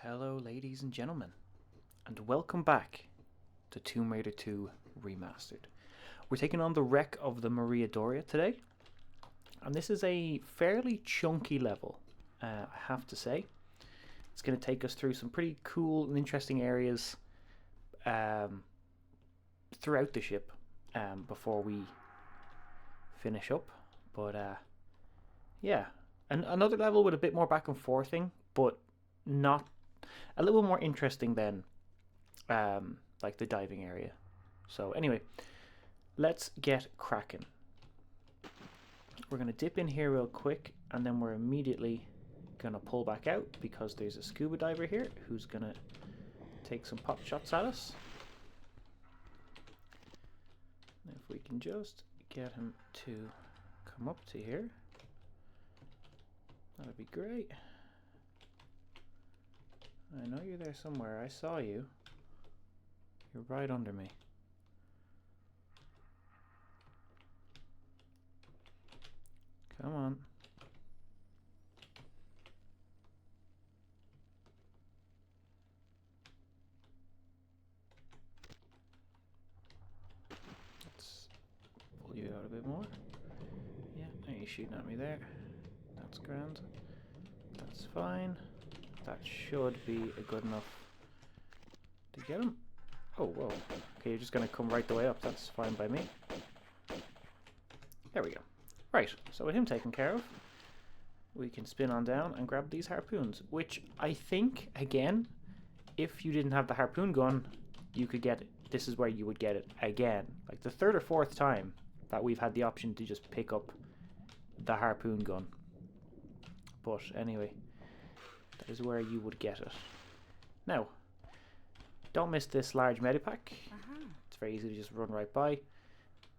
Hello ladies and gentlemen, and welcome back to Tomb Raider 2 Remastered. We're taking on the wreck of the Maria Doria today, and this is a fairly chunky level, I have to say. It's going to take us through some pretty cool and interesting areas throughout the ship before we finish up. But yeah, and another level with a bit more back and forthing, but not a little more interesting than like the diving area. So anyway, let's get cracking. We're going to dip in here real quick, and then we're immediately going to pull back out because there's a scuba diver here who's going to take some pot shots at us. If we can just get him to come up to here, that'd be great. I know you're there somewhere. I saw you. You're right under me. Come on. Let's pull you out a bit more. Yeah, now you're shooting at me there. That's grand. That's fine. That should be good enough to get him. Oh, whoa. Okay, you're just going to come right the way up. That's fine by me. There we go. Right, so with him taken care of, we can spin on down and grab these harpoons, which I think, again, if you didn't have the harpoon gun, you could get it. This is where you would get it again. Like the third or fourth time that we've had the option to just pick up the harpoon gun. But anyway, that is where you would get it. Now, don't miss this large medipack. It's very easy to just run right by.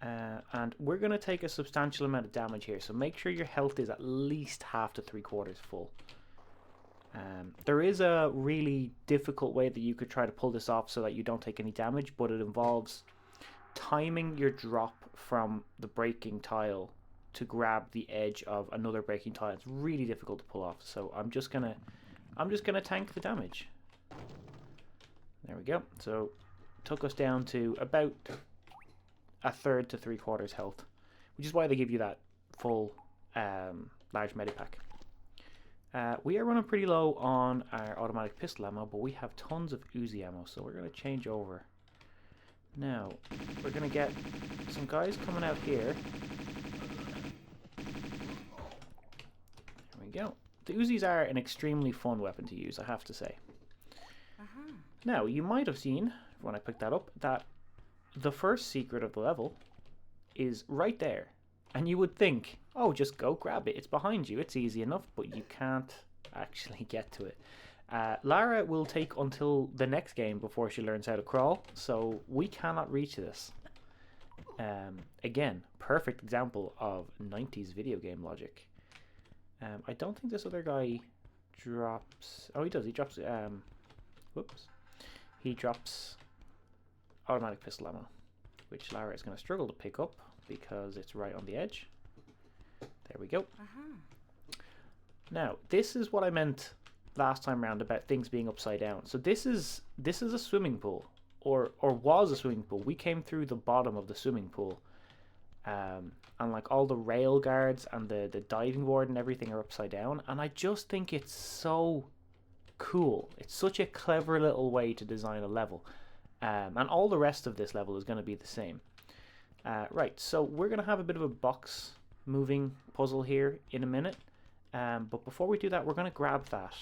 And we're going to take a substantial amount of damage here, so make sure your health is at least half to 3/4 full. There is a really difficult way that you could try to pull this off so that you don't take any damage, but it involves timing your drop from the breaking tile to grab the edge of another breaking tile. It's really difficult to pull off, so I'm just gonna tank the damage. There we go. So took us down to about 1/3 to 3/4 health, which is why they give you that full large medipack. We are running pretty low on our automatic pistol ammo, but we have tons of Uzi ammo, so we're going to change over. Now, we're going to get some guys coming out here. There we go. The Uzis are an extremely fun weapon to use, I have to say. Now, you might have seen, when I picked that up, that the first secret of the level is right there. And you would think, oh, just go grab it. It's behind you. It's easy enough, but you can't actually get to it. Lara will take until the next game before she learns how to crawl, so we cannot reach this. Again, perfect example of 90s video game logic. I don't think this other guy drops... Oh, he does. He drops... whoops. He drops automatic pistol ammo, which Lara is going to struggle to pick up because it's right on the edge. There we go. Now, this is what I meant last time round about things being upside down. So this is a swimming pool, or was a swimming pool. We came through the bottom of the swimming pool, and like all the rail guards and the diving board and everything are upside down, and I just think it's so cool. It's such a clever little way to design a level. And all the rest of this level is going to be the same. Right, so we're going to have a bit of a box moving puzzle here in a minute. But before we do that, we're going to grab that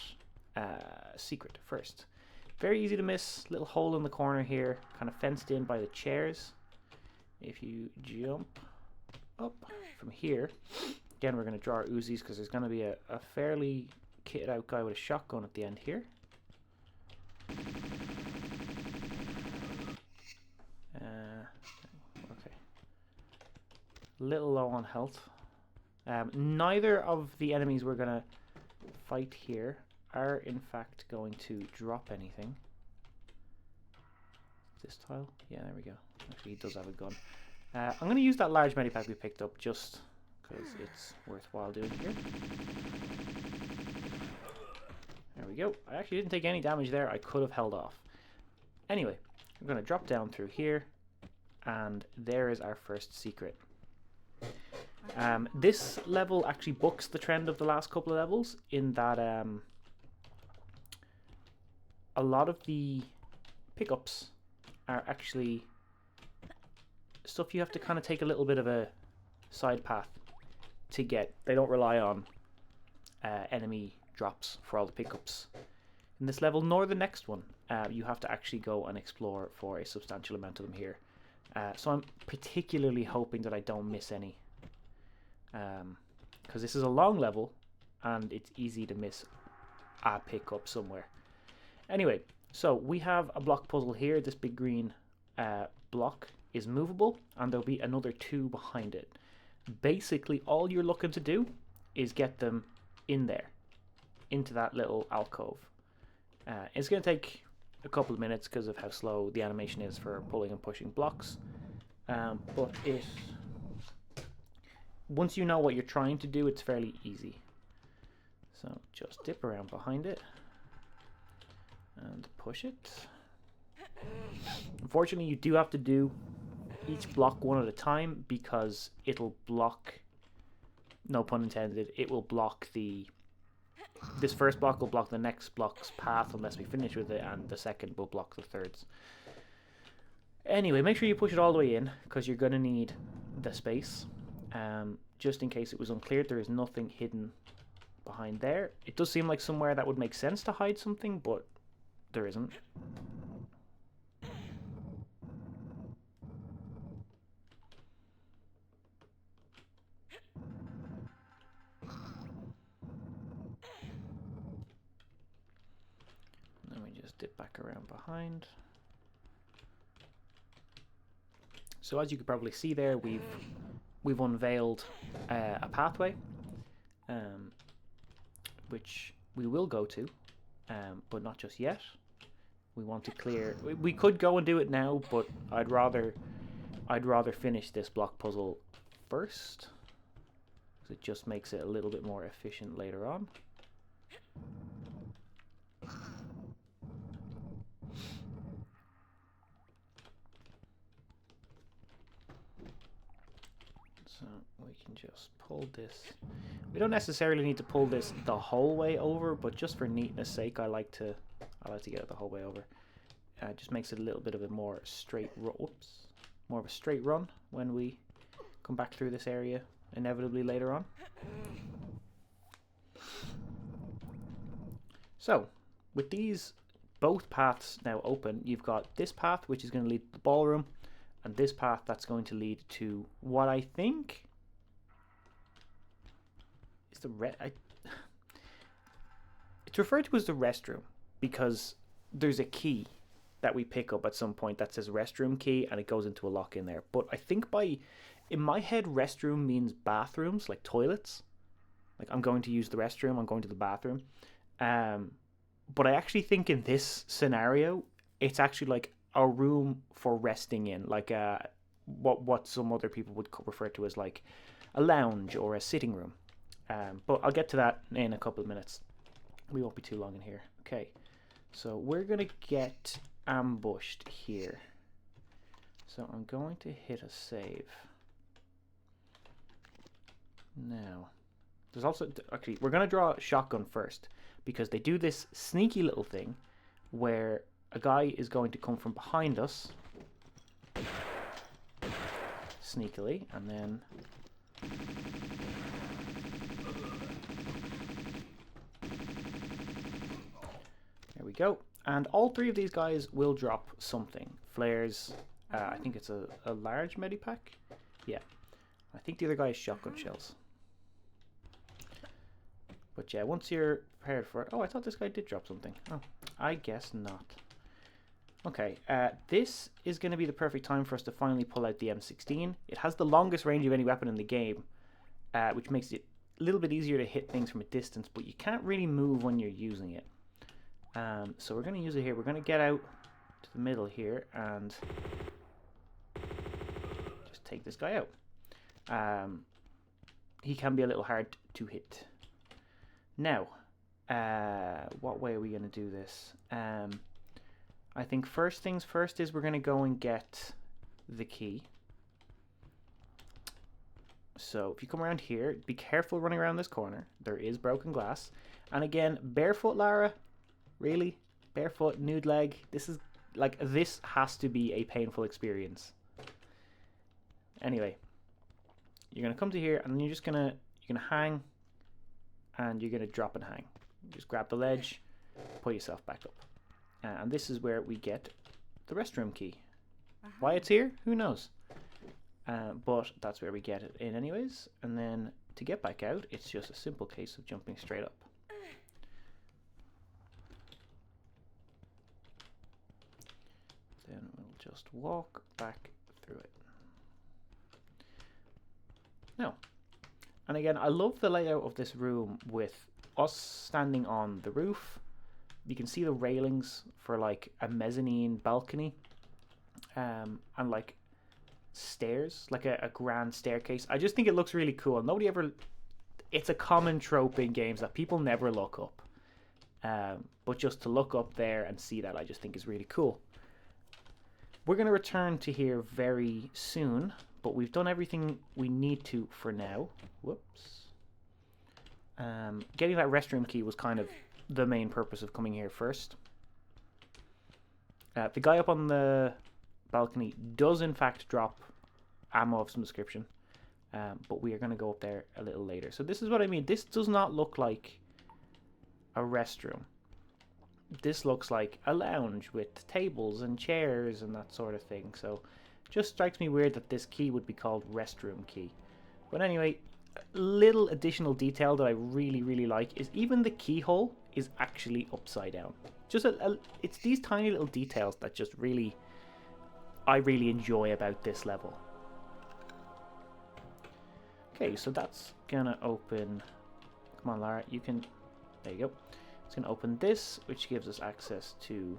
secret first. Very easy to miss. Little hole in the corner here, kind of fenced in by the chairs. If you jump up from here, again, we're going to draw our Uzis because there's going to be a fairly kitted out guy with a shotgun at the end here. Okay. Little low on health. Neither of the enemies we're going to fight here are in fact going to drop anything. This tile? Yeah, there we go. Actually, he does have a gun. I'm going to use that large medipack we picked up just because it's worthwhile doing here. we go. I actually didn't take any damage there. I could have held off. Anyway, we're going to drop down through here. And there is our first secret. This level actually bucks the trend of the last couple of levels in that a lot of the pickups are actually stuff you have to kind of take a little bit of a side path to get. They don't rely on enemy drops for all the pickups in this level, nor the next one. You have to actually go and explore for a substantial amount of them here. So I'm particularly hoping that I don't miss any. Because this is a long level and it's easy to miss a pickup somewhere. Anyway, so we have a block puzzle here. This big green block is movable and there'll be another 2 behind it. Basically all you're looking to do is get them in there, into that little alcove. It's going to take a couple of minutes because of how slow the animation is for pulling and pushing blocks, but once you know what you're trying to do, it's fairly easy. So just dip around behind it and push it. Unfortunately, you do have to do each block one at a time because it'll block, no pun intended, it will block this first block will block the next block's path unless we finish with it, and the second will block the third's. Anyway, make sure you push it all the way in because you're going to need the space. Just in case it was unclear, there is nothing hidden behind there. It does seem like somewhere that would make sense to hide something, but there isn't. Then we just dip back around behind. So as you could probably see there, we've unveiled a pathway, which we will go to, but not just yet. We want to clear. We could go and do it now, but I'd rather finish this block puzzle first, because it just makes it a little bit more efficient later on. So we can just pull this. We don't necessarily need to pull this the whole way over, but just for neatness sake, I like to get it the whole way over. It just makes it a little bit of a more straight more of a straight run when we come back through this area inevitably later on. So with these both paths now open, you've got this path which is going to lead to the ballroom, and this path that's going to lead to what I think is it's referred to as the restroom because there's a key that we pick up at some point that says restroom key and it goes into a lock in there. But I think in my head, restroom means bathrooms, like toilets. Like I'm going to use the restroom, I'm going to the bathroom. But I actually think in this scenario, it's actually like a room for resting in, like what some other people would refer to as like a lounge or a sitting room. But I'll get to that in a couple of minutes. We won't be too long in here. Okay, so we're going to get ambushed here. So I'm going to hit a save. Now, there's also, actually, we're going to draw a shotgun first because they do this sneaky little thing where a guy is going to come from behind us sneakily, and then there we go. And all three of these guys will drop something. Flares, I think it's a large medipack. Yeah, I think the other guy is shotgun shells. But yeah, once you're prepared for it... Oh, I thought this guy did drop something. Oh, I guess not. Okay, this is going to be the perfect time for us to finally pull out the M16. It has the longest range of any weapon in the game, which makes it a little bit easier to hit things from a distance, but you can't really move when you're using it. So we're going to use it here. We're going to get out to the middle here and just take this guy out. He can be a little hard to hit. Now, What way are we going to do this? I think first things first is we're going to go and get the key. So if you come around here, be careful running around this corner. There is broken glass. And again, barefoot, Lara? Really? Barefoot, nude leg? This is like, this has to be a painful experience. Anyway, you're going to come to here and you're going to hang and you're going to drop and hang. Just grab the ledge, pull yourself back up. And this is where we get the restroom key. Why it's here? Who knows? But that's where we get it in anyways. And then to get back out, it's just a simple case of jumping straight up. Then we'll just walk back through it. Now, and again, I love the layout of this room with us standing on the roof. You can see the railings for like a mezzanine balcony, and like stairs, like a grand staircase. I just think it looks really cool. Nobody ever, it's a common trope in games that people never look up, but just to look up there and see that, I just think is really cool. We're going to return to here very soon, but we've done everything we need to for now. Whoops. Getting that restroom key was kind of the main purpose of coming here first. The guy up on the balcony does in fact drop ammo of some description, but we are going to go up there a little later. So this is what I mean. This does not look like a restroom. This looks like a lounge with tables and chairs and that sort of thing. So just strikes me weird that this key would be called restroom key. But anyway, a little additional detail that I really like is even the keyhole is actually upside down. Just it's these tiny little details that just really, I really enjoy about this level. Okay, so that's gonna open. Come on, Lara, you can. There you go. It's gonna open this, which gives us access to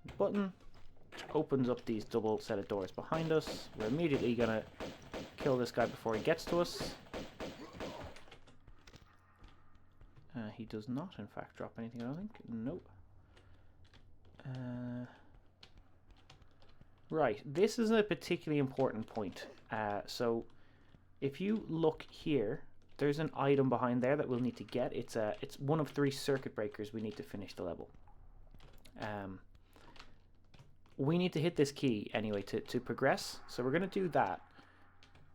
the button. Which opens up these double set of doors behind us. We're immediately gonna kill this guy before he gets to us. He does not, in fact, drop anything, I don't think. Nope. Right, this is a particularly important point. So, if you look here, there's an item behind there that we'll need to get. It's one of 3 circuit breakers we need to finish the level. We need to hit this key anyway to progress, so we're going to do that.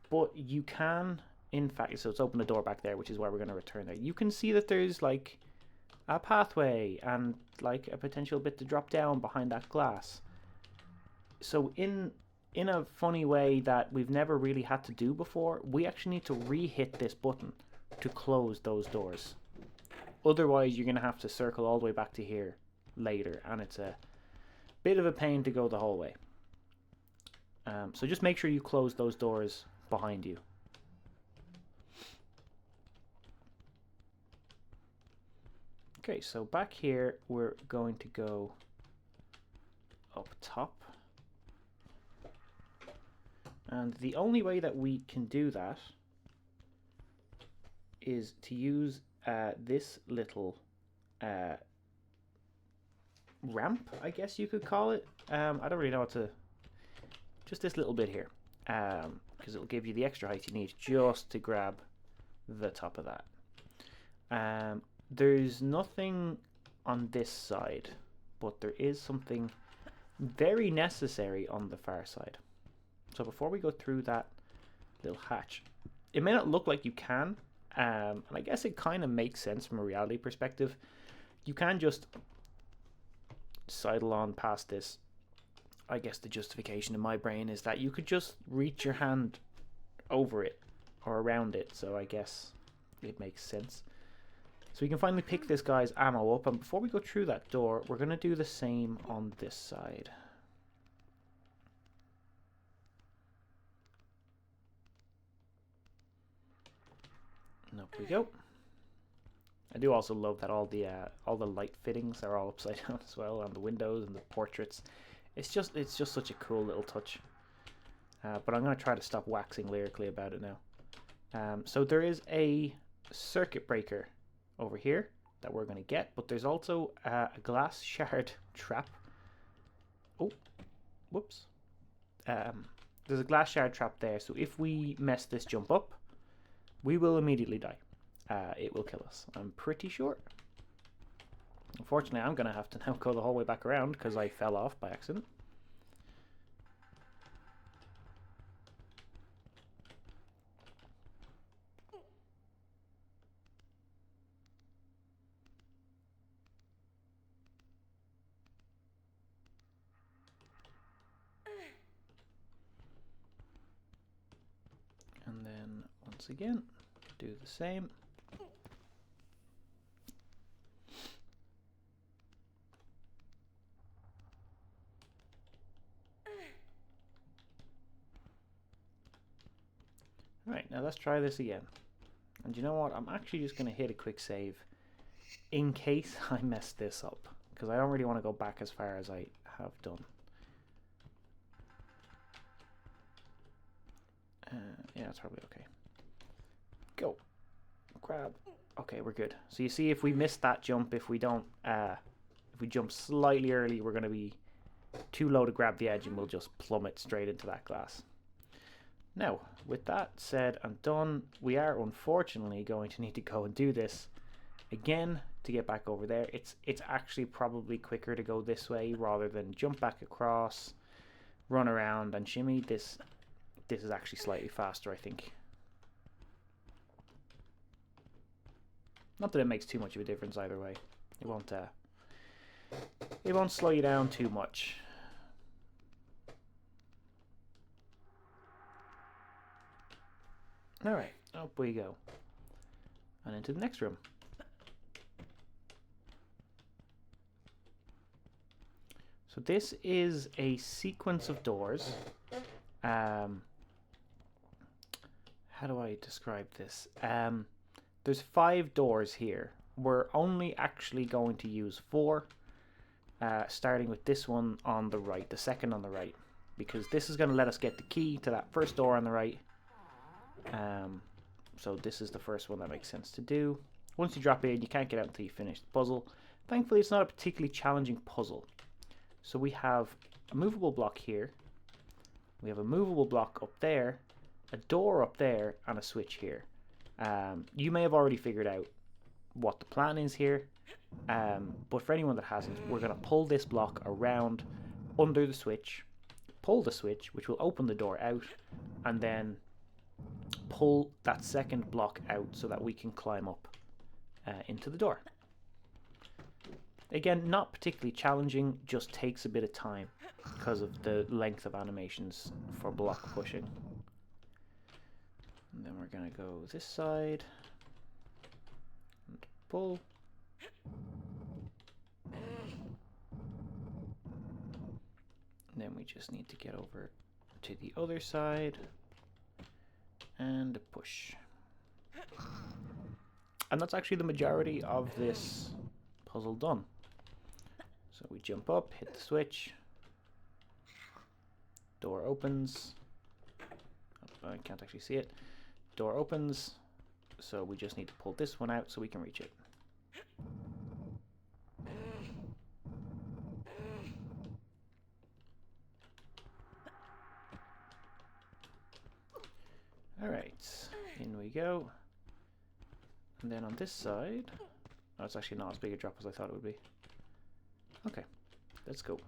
But you can, in fact, so it's opened the door back there, which is why we're going to return there. You can see that there's like a pathway and like a potential bit to drop down behind that glass. So in a funny way that we've never really had to do before, we actually need to re-hit this button to close those doors. Otherwise, you're going to have to circle all the way back to here later, and it's a bit of a pain to go the whole way. So just make sure you close those doors behind you. Okay, so back here we're going to go up top. And the only way that we can do that is to use this little ramp, I guess you could call it. I don't really know what to... Just this little bit here. Because it'll give you the extra height you need just to grab the top of that. There's nothing on this side, but there is something very necessary on the far side. So before we go through that little hatch, it may not look like you can, and I guess it kind of makes sense from a reality perspective. You can just sidle on past this. I guess the justification in my brain is that you could just reach your hand over it or around it, so I guess it makes sense. So we can finally pick this guy's ammo up, and before we go through that door, we're going to do the same on this side. And up we go. I do also love that all the light fittings are all upside down as well, and the windows and the portraits. It's just such a cool little touch. But I'm going to try to stop waxing lyrically about it now. So there is a circuit breaker over here, that we're going to get, but there's also a glass shard trap. Oh, whoops. There's a glass shard trap there, so if we mess this jump up, we will immediately die. It will kill us, I'm pretty sure. Unfortunately, I'm going to have to now go the whole way back around because I fell off by accident. And then once again, do the same. Right, now let's try this again. And you know what? I'm actually just going to hit a quick save in case I mess this up, because I don't really want to go back as far as I have done. Yeah, it's probably okay. Go. Grab. Okay, we're good. So you see, if we miss that jump, if we don't, if we jump slightly early, we're going to be too low to grab the edge and we'll just plummet straight into that glass. Now, with that said and done, we are unfortunately going to need to go and do this again to get back over there. It's actually probably quicker to go this way rather than jump back across, run around and shimmy. This is actually slightly faster, I think. Not that it makes too much of a difference either way. It won't slow you down too much. Alright, up we go. And into the next room. So this is a sequence of doors. How do I describe this? There's 5 doors here. We're only actually going to use 4, starting with this one on the right, the second on the right, because this is going to let us get the key to that first door on the right. So this is the first one that makes sense to do. Once you drop in, you can't get out until you finish the puzzle. Thankfully, it's not a particularly challenging puzzle. So we have a movable block here. We have a movable block up there, a door up there, and a switch here. You may have already figured out what the plan is here, but for anyone that hasn't, we're going to pull this block around under the switch, pull the switch, which will open the door out, and then pull that second block out so that we can climb up into the door. Again, not particularly challenging, just takes a bit of time because of the length of animations for block pushing. And then we're going to go this side and pull. And then we just need to get over to the other side and push. And that's actually the majority of this puzzle done. So we jump up, hit the switch, door opens. Oh, I can't actually see it. Door opens, so we just need to pull this one out so we can reach it. Alright, in we go. And then on this side, oh, it's actually not as big a drop as I thought it would be. Okay, let's go.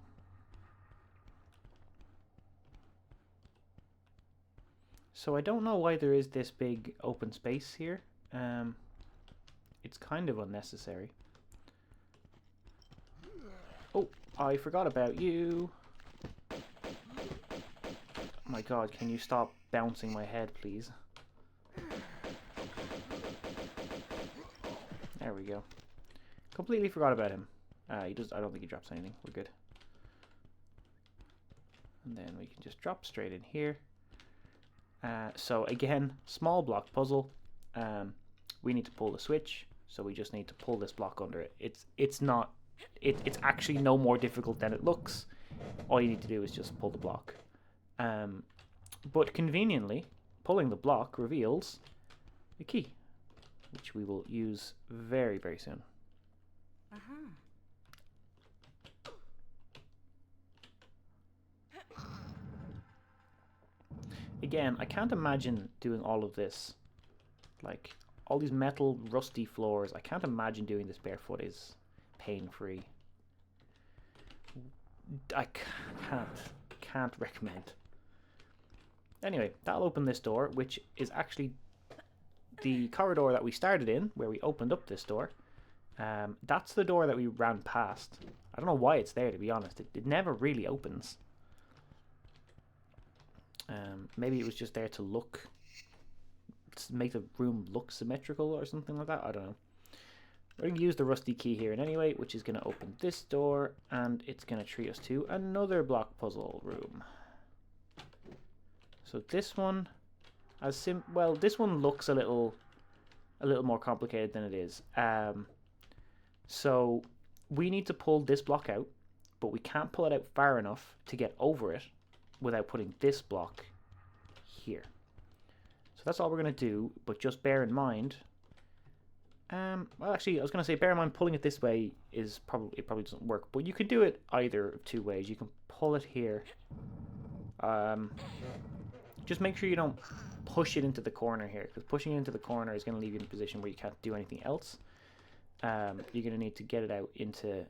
So I don't know why there is this big open space here. It's kind of unnecessary. Oh, I forgot about you. Oh my god, can you stop bouncing my head, please? There we go. Completely forgot about him. I don't think he drops anything. We're good. And then we can just drop straight in here. So again, small block puzzle. We need to pull the switch, so we just need to pull this block under it. It's actually no more difficult than it looks. All you need to do is just pull the block. But conveniently, pulling the block reveals a key, which we will use very, very soon. Again, I can't imagine doing all of this. Like, all these metal, rusty floors. I can't imagine doing this barefoot is pain-free. I can't recommend. Anyway, that'll open this door, which is actually the corridor that we started in, where we opened up this door. That's the door that we ran past. I don't know why it's there, to be honest. It never really opens. Maybe it was just there to look, to make the room look symmetrical or something like that. I don't know. We're going to use the rusty key here in anyway, which is going to open this door, and it's going to treat us to another block puzzle room. So this one, well, this one looks a little more complicated than it is. So we need to pull this block out, but we can't pull it out far enough to get over it without putting this block here. So that's all we're going to do, but just bear in mind. Well, actually, I was going to say, bear in mind, pulling it this way is probably doesn't work, but you can do it either of two ways. You can pull it here. Just make sure you don't push it into the corner here, because pushing it into the corner is going to leave you in a position where you can't do anything else. You're going to need to get it out into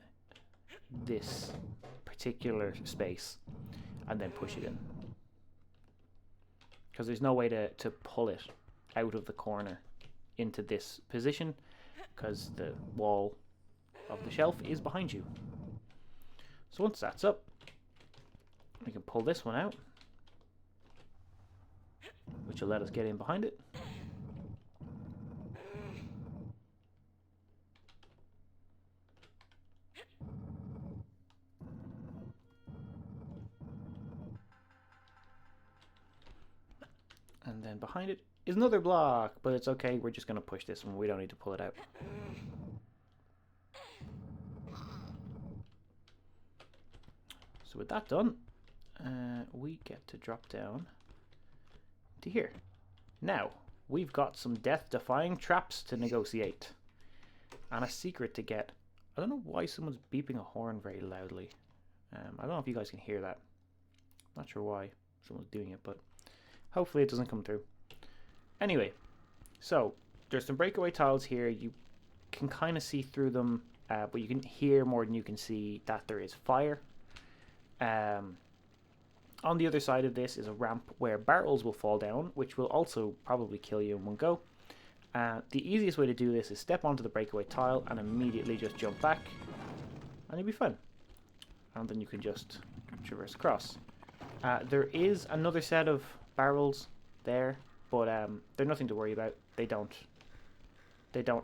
this particular space and then push it in, because there's no way to pull it out of the corner into this position, because the wall of the shelf is behind you. So once that's up, we can pull this one out, which will let us get in behind it. And then behind it is another block, but it's okay, we're just going to push this one, we don't need to pull it out. So with that done, we get to drop down to here. Now, we've got some death-defying traps to negotiate, and a secret to get. I don't know why someone's beeping a horn very loudly. I don't know if you guys can hear that. Not sure why someone's doing it, but hopefully it doesn't come through. Anyway, so there's some breakaway tiles here. You can kind of see through them, but you can hear more than you can see that there is fire. On the other side of this is a ramp where barrels will fall down, which will also probably kill you in one go. The easiest way to do this is step onto the breakaway tile and immediately just jump back, and you'll be fine. And then you can just traverse across. There is another set of barrels there, but they're nothing to worry about. They don't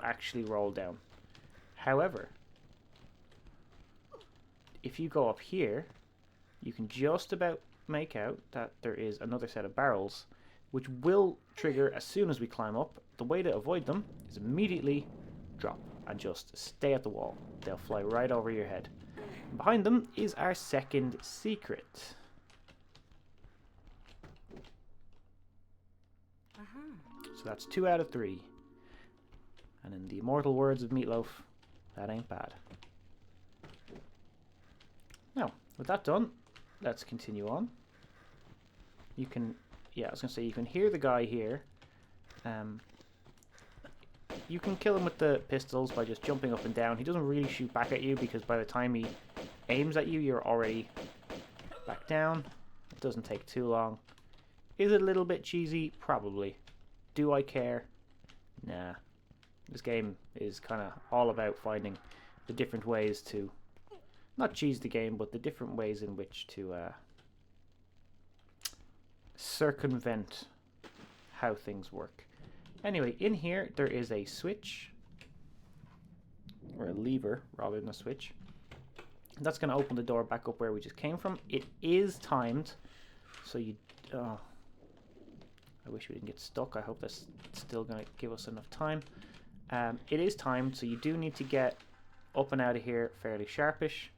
actually roll down. However, if you go up here, you can just about make out that there is another set of barrels, which will trigger as soon as we climb up. The way to avoid them is immediately drop and just stay at the wall. They'll fly right over your head. Behind them is our second secret. So that's 2 out of 3. And in the immortal words of Meatloaf, that ain't bad. Now, with that done, let's continue on. You can, I was going to say, you can hear the guy here. You can kill him with the pistols by just jumping up and down. He doesn't really shoot back at you, because by the time he aims at you, you're already back down. It doesn't take too long. Is it a little bit cheesy? Probably. Do I care? Nah. This game is kind of all about finding the different ways to, not cheese the game, but the different ways in which to circumvent how things work. Anyway, in here there is a switch, or a lever rather than a switch. That's going to open the door back up where we just came from. It is timed, so you... Oh, I wish we didn't get stuck. I hope that's still going to give us enough time. It is timed, so you do need to get up and out of here fairly sharpish.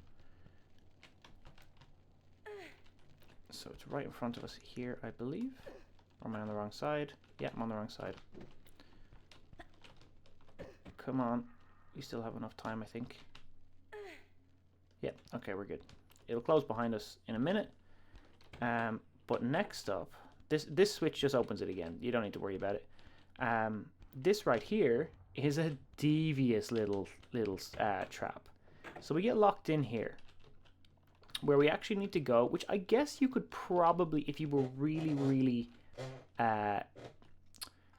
So it's right in front of us here, I believe. Or am I on the wrong side? Yeah, I'm on the wrong side. Come on. We still have enough time, I think. Yeah, okay, we're good. It'll close behind us in a minute. But next up, this switch just opens it again. You don't need to worry about it. This right here is a devious little trap. So we get locked in here, where we actually need to go, which I guess you could probably, if you were really, really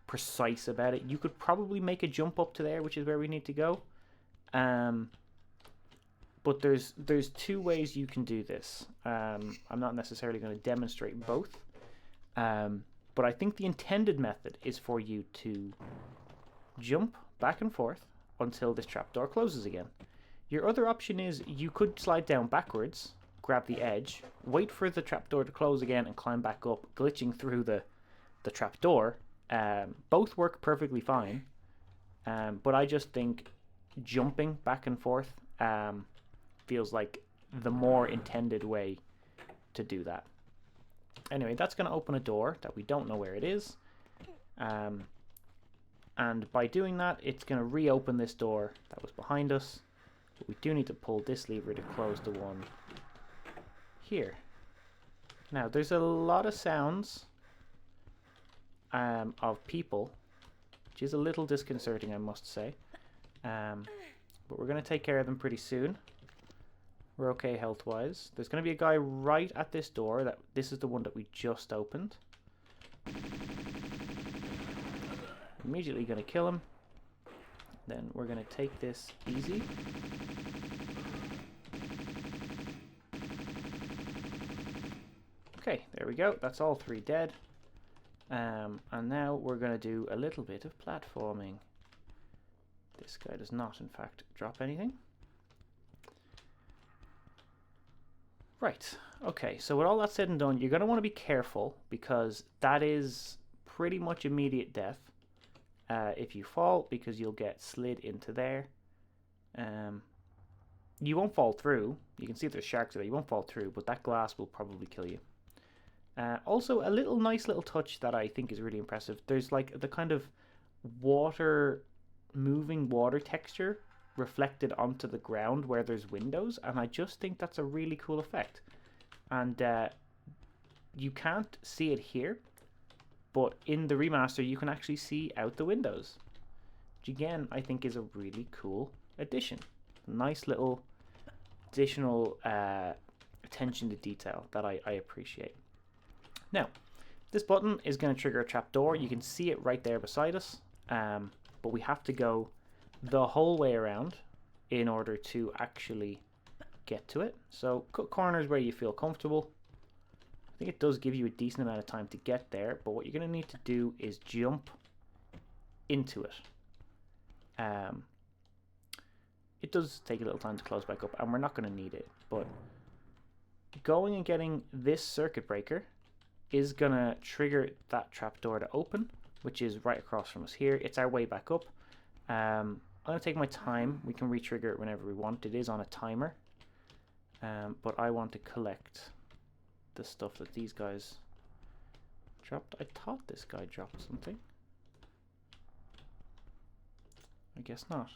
precise about it, you could probably make a jump up to there, which is where we need to go. But there's two ways you can do this. I'm not necessarily going to demonstrate both. But I think the intended method is for you to jump back and forth until this trapdoor closes again. Your other option is you could slide down backwards, grab the edge, wait for the trapdoor to close again and climb back up, glitching through the trapdoor. Both work perfectly fine. But I just think jumping back and forth feels like the more intended way to do that. Anyway, that's going to open a door that we don't know where it is. And by doing that, it's going to reopen this door that was behind us. But we do need to pull this lever to close the one here. Now, there's a lot of sounds of people, which is a little disconcerting, I must say. But we're going to take care of them pretty soon. We're okay health-wise. There's going to be a guy right at this door. This is the one that we just opened. Immediately going to kill him. Then we're going to take this easy. Okay, there we go. That's all three dead. And now we're going to do a little bit of platforming. This guy does not, in fact, drop anything. Right, okay, so with all that said and done, you're going to want to be careful because that is pretty much immediate death if you fall, because you'll get slid into there. You won't fall through. You can see there's sharks there. You won't fall through, but that glass will probably kill you. Also, a nice little touch that I think is really impressive. There's like the kind of moving water texture reflected onto the ground where there's windows, and I just think that's a really cool effect. And you can't see it here, but in the remaster you can actually see out the windows, which again I think is a really cool addition. Nice little additional attention to detail that I appreciate. Now, this button is going to trigger a trapdoor. You can see it right there beside us, but we have to go the whole way around in order to actually get to it. So cut corners where you feel comfortable. I think it does give you a decent amount of time to get there, but what you're going to need to do is jump into it. It does take a little time to close back up, and we're not going to need it, but going and getting this circuit breaker is going to trigger that trapdoor to open, which is right across from us here. It's our way back up. I'm going to take my time. We can re-trigger it whenever we want. It is on a timer. But I want to collect the stuff that these guys dropped. I thought this guy dropped something. I guess not.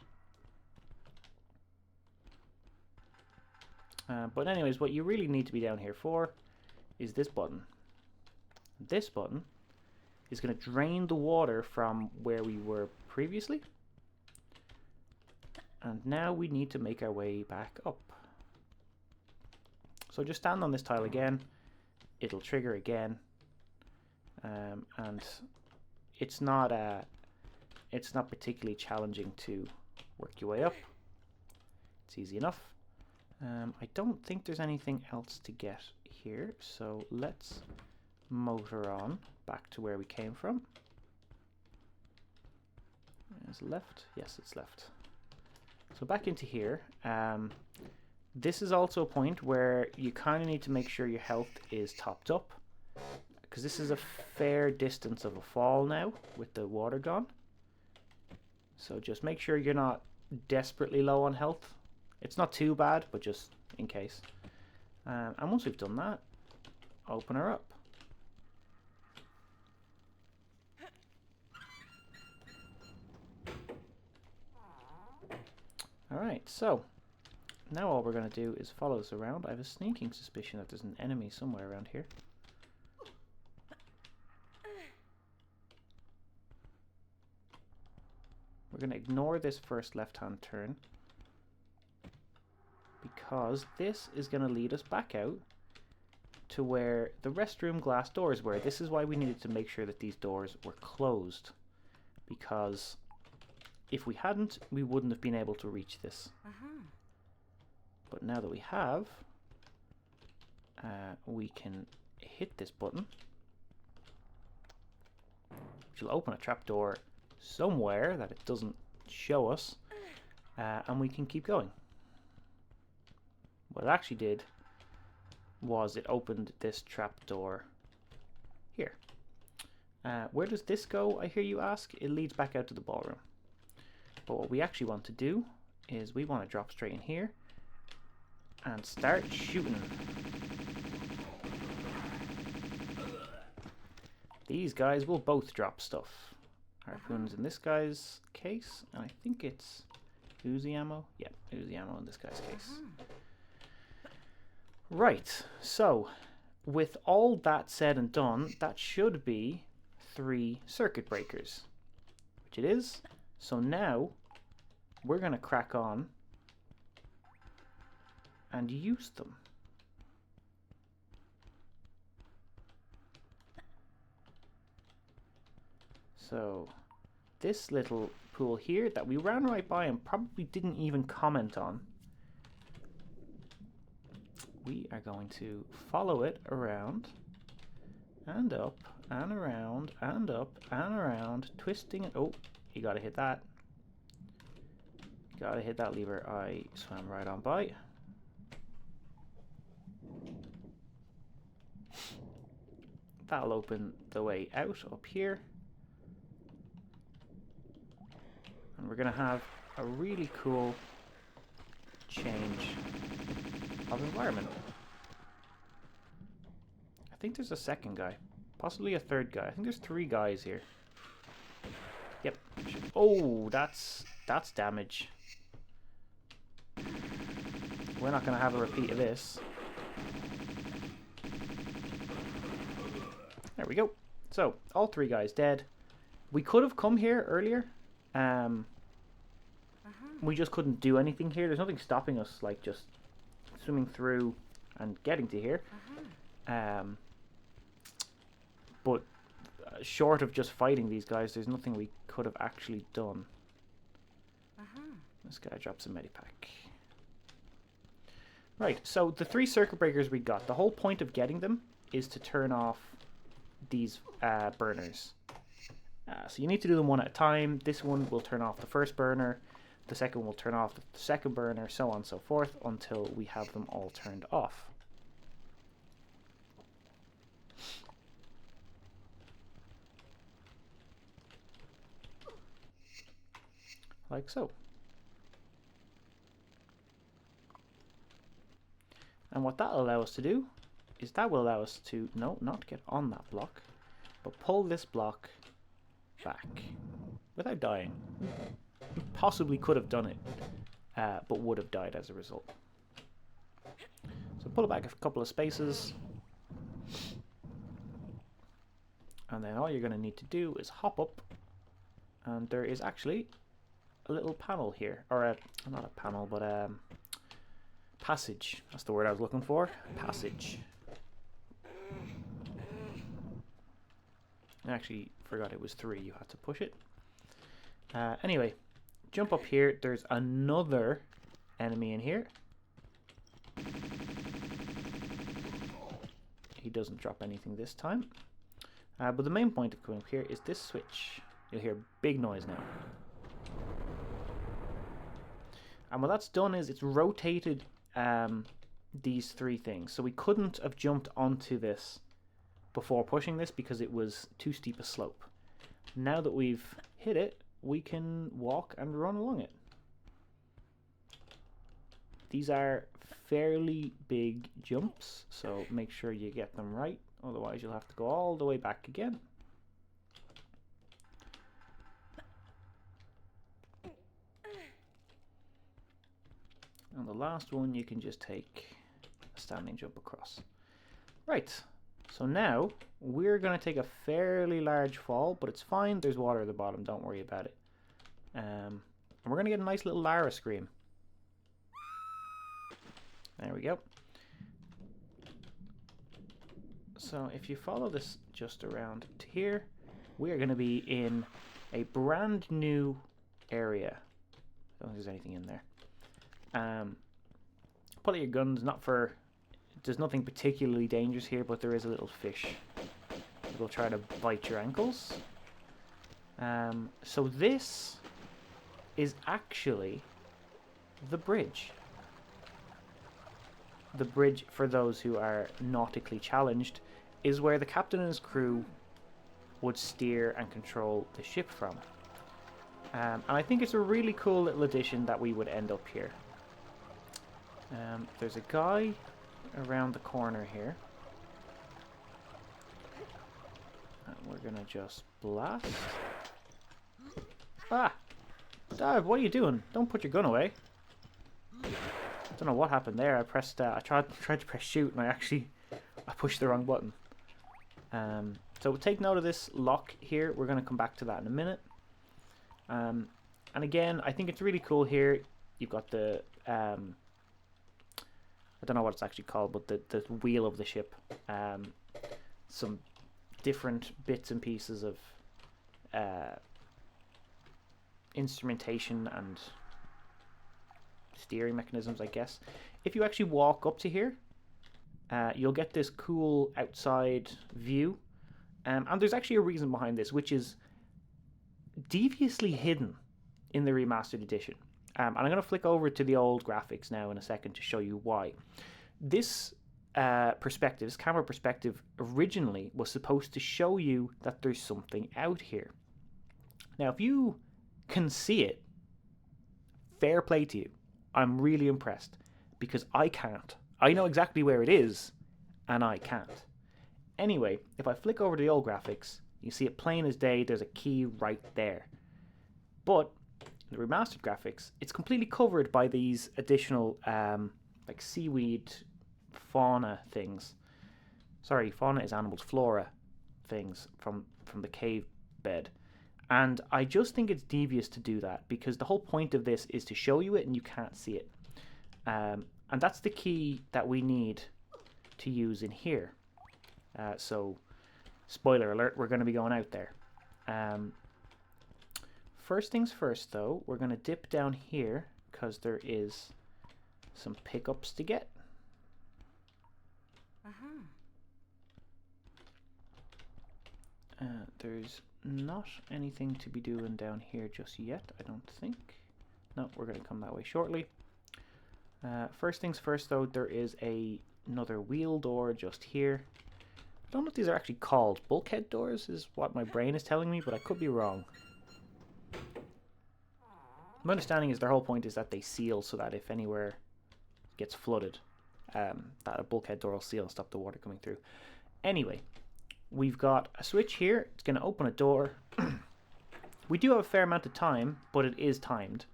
But anyways, what you really need to be down here for is this button. This button is going to drain the water from where we were previously. And now we need to make our way back up. So just stand on this tile again. It'll trigger again. And it's not particularly challenging to work your way up. It's easy enough. I don't think there's anything else to get here, so let's motor on back to where we came from. Is it left? Yes, it's left. So back into here. This is also a point where you kind of need to make sure your health is topped up, because this is a fair distance of a fall now with the water gone. So just make sure you're not desperately low on health. It's not too bad, but just in case. And once we've done that, open her up. Alright, so Now all we're going to do is follow this around. I have a sneaking suspicion that there's an enemy somewhere around here. We're going to ignore this first left-hand turn, because this is going to lead us back out to where the restroom glass doors were. This is why we needed to make sure that these doors were closed, because if we hadn't, we wouldn't have been able to reach this. But now that we have, we can hit this button, which will open a trapdoor somewhere that it doesn't show us, and we can keep going. What it actually did was it opened this trapdoor here. Where does this go, I hear you ask? It leads back out to the ballroom. But what we actually want to do is we want to drop straight in here and start shooting. These guys will both drop stuff. Harpoons in this guy's case, and I think it's Uzi ammo. Yeah, Uzi ammo in this guy's case. Right, so with all that said and done, that should be 3 circuit breakers, which it is. So now we're going to crack on and use them. So this little pool here that we ran right by and probably didn't even comment on, we are going to follow it around and up and around and up and around, twisting it. Oh, you gotta hit that. Gotta hit that lever. I swam right on by. That'll open the way out up here. And we're gonna have a really cool change of environment. I think there's a second guy, possibly a third guy. I think there's 3 guys here. Yep. Oh, that's damage. We're not going to have a repeat of this. There we go. So all 3 guys dead. We could have come here earlier. We just couldn't do anything here. There's nothing stopping us, like just swimming through and getting to here. But short of just fighting these guys, there's nothing we could have actually done. This guy drops a medipack. Right, so the 3 circuit breakers we got, the whole point of getting them is to turn off these burners. So you need to do them one at a time. This one will turn off the first burner, the second will turn off the second burner, so on and so forth, until we have them all turned off. Like so. And what that'll allow us to do is that will allow us to, no, not get on that block, but pull this block back without dying. We possibly could have done it, but would have died as a result. So pull it back a couple of spaces, and then all you're going to need to do is hop up, and there is actually a little panel here, or not a panel, but a passage. That's the word I was looking for. Passage. I actually forgot it was 3. You had to push it. Anyway, jump up here. There's another enemy in here. He doesn't drop anything this time. But the main point of coming up here is this switch. You'll hear big noise now. And what that's done is it's rotated these 3 things. So we couldn't have jumped onto this before pushing this because it was too steep a slope. Now that we've hit it, we can walk and run along it. These are fairly big jumps, so make sure you get them right, otherwise you'll have to go all the way back again. And the last one you can just take a standing jump across. Right, so now we're going to take a fairly large fall, but it's fine, there's water at the bottom, don't worry about it. And we're going to get a nice little Lara scream. There we go. So if you follow this just around to here, we are going to be in a brand new area. I don't think there's anything in there. Pull out your guns, there's nothing particularly dangerous here, but there is a little fish that will try to bite your ankles. So this is actually the bridge. The bridge, for those who are nautically challenged, is where the captain and his crew would steer and control the ship from. And I think it's a really cool little addition that we would end up here. There's a guy around the corner here. And we're going to just blast. Ah! Dad, what are you doing? Don't put your gun away. I don't know what happened there. I pressed. I tried to press shoot, and I pushed the wrong button. So take note of this lock here. We're going to come back to that in a minute. And again, I think it's really cool here. You've got the I don't know what it's actually called, but the wheel of the ship. Some different bits and pieces of instrumentation and steering mechanisms, I guess. If you actually walk up to here, you'll get this cool outside view. And there's actually a reason behind this, which is deviously hidden in the Remastered edition. And I'm going to flick over to the old graphics now in a second to show you why. This perspective, this camera perspective, originally was supposed to show you that there's something out here. Now, if you can see it, fair play to you. I'm really impressed, because I can't. I know exactly where it is, and I can't. Anyway, if I flick over to the old graphics, you see it plain as day. There's a key right there. But in the remastered graphics, it's completely covered by these additional like seaweed fauna things. Sorry, fauna is animals, flora things from the cave bed. And I just think it's devious to do that, because the whole point of this is to show you it and you can't see it. And that's the key that we need to use in here. So, spoiler alert, we're going to be going out there. First things first, though, we're going to dip down here, because there is some pickups to get. There's not anything to be doing down here just yet, I don't think. No, we're going to come that way shortly. First things first, though, there is another wheel door just here. I don't know if these are actually called bulkhead doors, is what my brain is telling me, but I could be wrong. My understanding is their whole point is that they seal so that if anywhere gets flooded, that a bulkhead door will seal and stop the water coming through. Anyway, we've got a switch here. It's going to open a door. We do have a fair amount of time, but it is timed.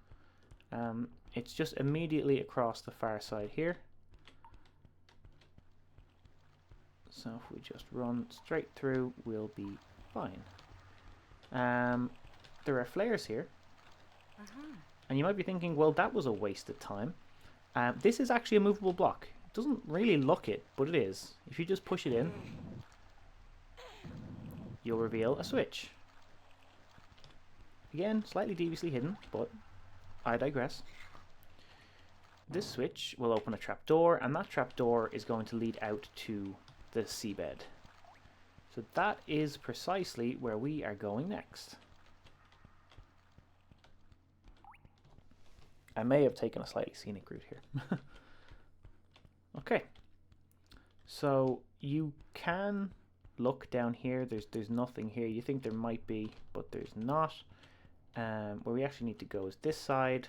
It's just immediately across the far side here. So if we just run straight through, we'll be fine. There are flares here. And you might be thinking, well, that was a waste of time. This is actually a movable block. It doesn't really look it, but it is. If you just push it in, you'll reveal a switch. Again, slightly deviously hidden, but I digress. This switch will open a trapdoor, and that trapdoor is going to lead out to the seabed. So that is precisely where we are going next. I may have taken a slightly scenic route here. Okay. So you can look down here. There's nothing here. You think there might be, but there's not. Where we actually need to go is this side.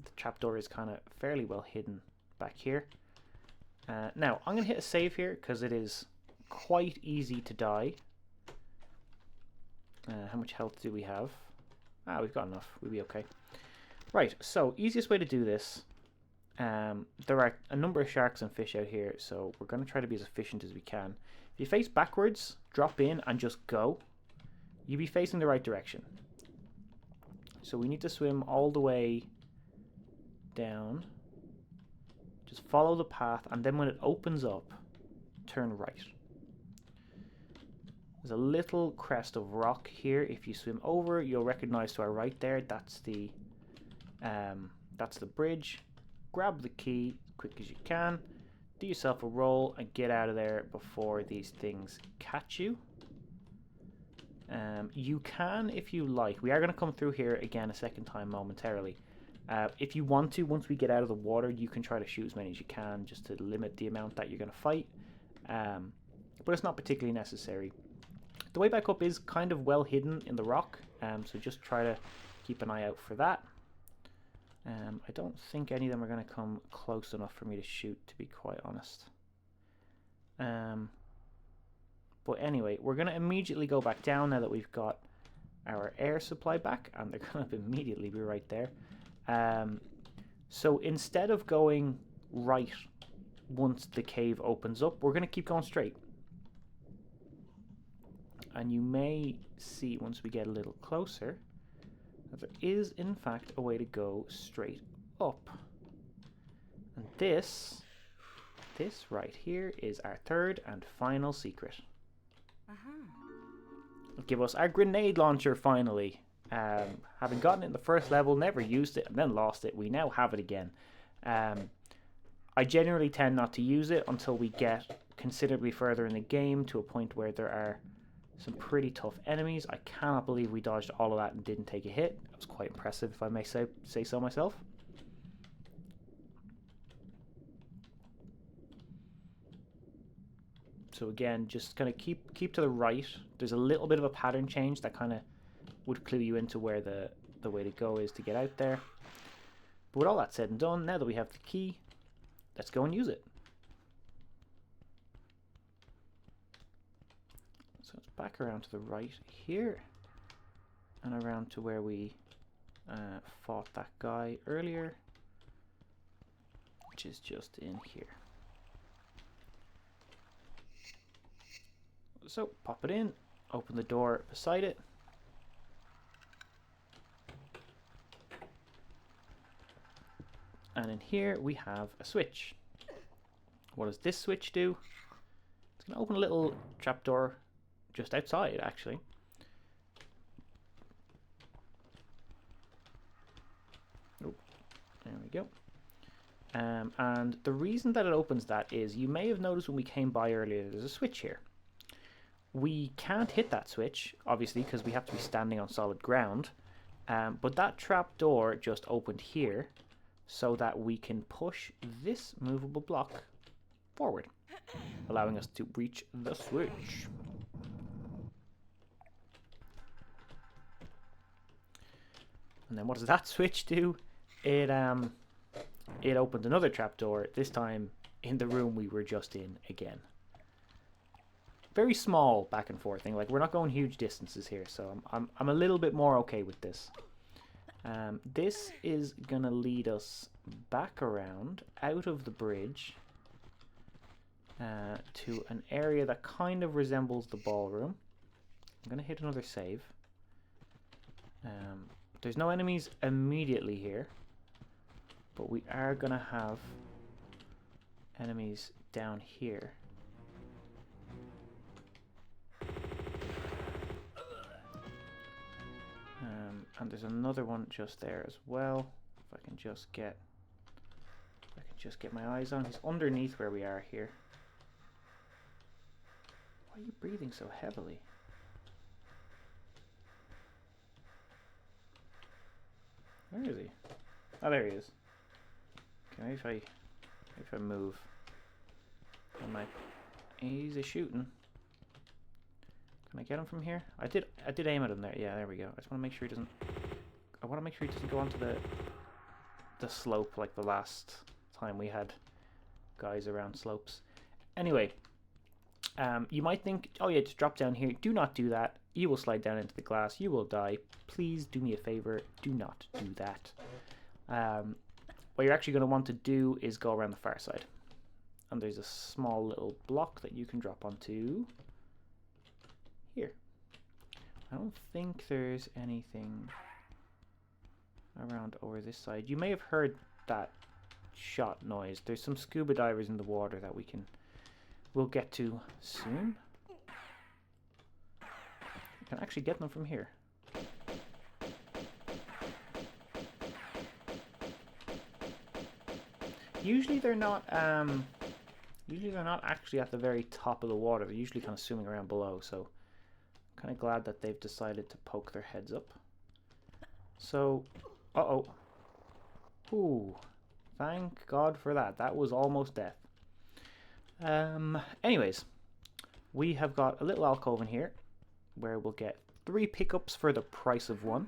The trapdoor is kind of fairly well hidden back here. Now, I'm going to hit a save here because it is quite easy to die. How much health do we have? We've got enough. We'll be okay. Right, so easiest way to do this There are a number of sharks and fish out here, so we're going to try to be as efficient as we can. If you face backwards, drop in and just go, you'll be facing the right direction. So we need to swim all the way down. Just follow the path, and then when it opens up, turn right. There's a little crest of rock here. If you swim over, you'll recognize to our right there, that's the bridge. Grab the key as quick as you can. Do yourself a roll and get out of there before these things catch you. You can, if you like. We are going to come through here again a second time momentarily. If you want to, once we get out of the water, you can try to shoot as many as you can just to limit the amount that you're going to fight. But it's not particularly necessary. The way back up is kind of well hidden in the rock, so just try to keep an eye out for that. I don't think any of them are going to come close enough for me to shoot, to be quite honest. But anyway, we're going to immediately go back down now that we've got our air supply back, and they're going to immediately be right there. So instead of going right once the cave opens up, we're going to keep going straight. And you may see once we get a little closer that there is in fact a way to go straight up. And this right here is our third and final secret. It'll give us our grenade launcher finally. Having gotten it in the first level, never used it, and then lost it, we now have it again. I generally tend not to use it until we get considerably further in the game to a point where there are some pretty tough enemies. I cannot believe we dodged all of that and didn't take a hit. That was quite impressive, if I may say so myself. So again, just kind of keep to the right. There's a little bit of a pattern change that kind of would clue you into where the way to go is to get out there. But with all that said and done, now that we have the key, let's go and use it. So it's back around to the right here, and around to where we fought that guy earlier, which is just in here. So pop it in, open the door beside it. And in here we have a switch. What does this switch do? It's going to open a little trapdoor just outside, actually. Oh, there we go. And the reason that it opens that is, you may have noticed when we came by earlier, there's a switch here. We can't hit that switch, obviously, because we have to be standing on solid ground. But that trap door just opened here, so that we can push this movable block forward, allowing us to reach the switch. And then what does that switch do? It opened another trapdoor, this time in the room we were just in again. Very small back and forth thing, like we're not going huge distances here, so I'm a little bit more okay with this. This is gonna lead us back around out of the bridge to an area that kind of resembles the ballroom. I'm gonna hit another save. There's no enemies immediately here, but we are gonna have enemies down here. And there's another one just there as well. If I can just get my eyes on. He's underneath where we are here. Why are you breathing so heavily? Where is he? Oh, there he is. Okay, maybe if I move. He's a shooting. Can I get him from here? I did aim at him there. Yeah, there we go. I just want to make sure he doesn't. I want to make sure he doesn't go onto the slope like the last time we had guys around slopes. Anyway, you might think, oh yeah, just drop down here. Do not do that. You will slide down into the glass. You will die. Please do me a favor. Do not do that. what you're actually going to want to do is go around the far side. And there's a small little block that you can drop onto here. I don't think there's anything around over this side. You may have heard that shot noise. There's some scuba divers in the water that we'll get to soon. You can actually get them from here. Usually they're not actually at the very top of the water. They're usually kind of swimming around below, so I'm kind of glad that they've decided to poke their heads up. So, uh-oh. Ooh, thank God for that. That was almost death. Anyways, we have got a little alcove in here where we'll get 3 pickups for the price of 1.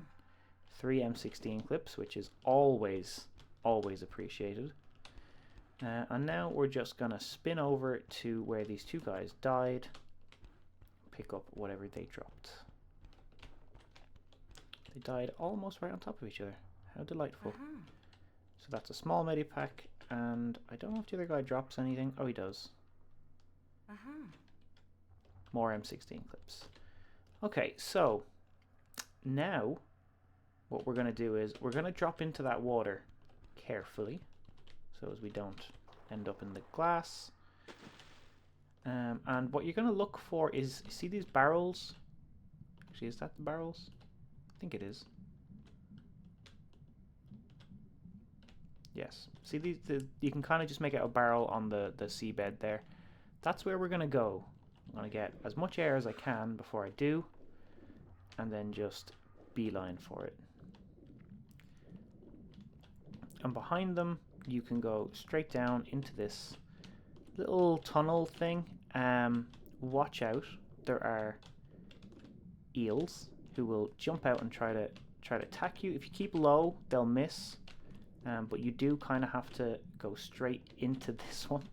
3 M16 clips, which is always appreciated. And now we're just gonna spin over to where these 2 guys died, pick up whatever they dropped. They died almost right on top of each other. How delightful. So that's a small medipack, and I don't know if the other guy drops anything. Oh, he does. More M16 clips. Okay, so now what we're gonna do is we're gonna drop into that water carefully, so as we don't end up in the glass. And what you're going to look for is, see these barrels? Actually, is that the barrels? I think it is. Yes. See these? You can kind of just make out a barrel on the seabed there. That's where we're going to go. I'm going to get as much air as I can before I do, and then just beeline for it. And behind them, you can go straight down into this little tunnel thing. Watch out, there are eels who will jump out and try to attack you. If you keep low, they'll miss, but you do kind of have to go straight into this one.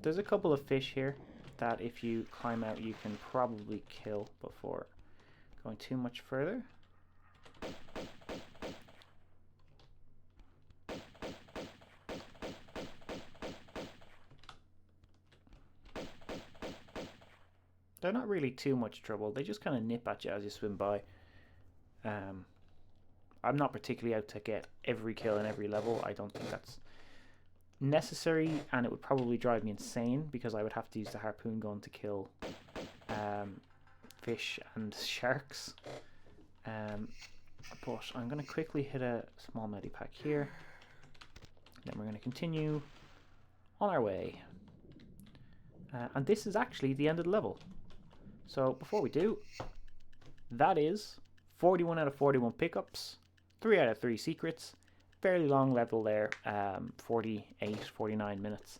There's a couple of fish here that if you climb out you can probably kill before going too much further. They're not really too much trouble. They just kind of nip at you as you swim by. I'm not particularly out to get every kill in every level. I don't think that's necessary, and it would probably drive me insane because I would have to use the harpoon gun to kill fish and sharks. But I'm going to quickly hit a small medipack here. Then we're going to continue on our way. And this is actually the end of the level. So before we do, that is 41 out of 41 pickups, 3 out of 3 secrets, fairly long level there, 48, 49 minutes.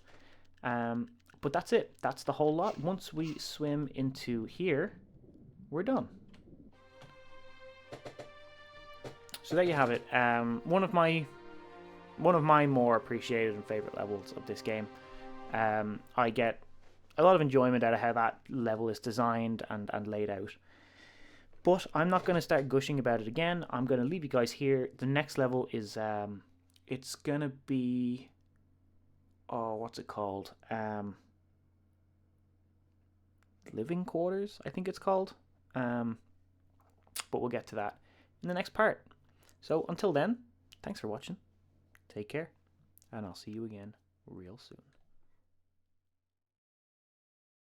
But that's it. That's the whole lot. Once we swim into here, we're done. So there you have it. One of my more appreciated and favorite levels of this game. I get a lot of enjoyment out of how that level is designed and laid out. But I'm not going to start gushing about it again. I'm going to leave you guys here. The next level is, it's going to be, oh, what's it called? Living Quarters, I think it's called. But we'll get to that in the next part. So until then, thanks for watching. Take care, and I'll see you again real soon.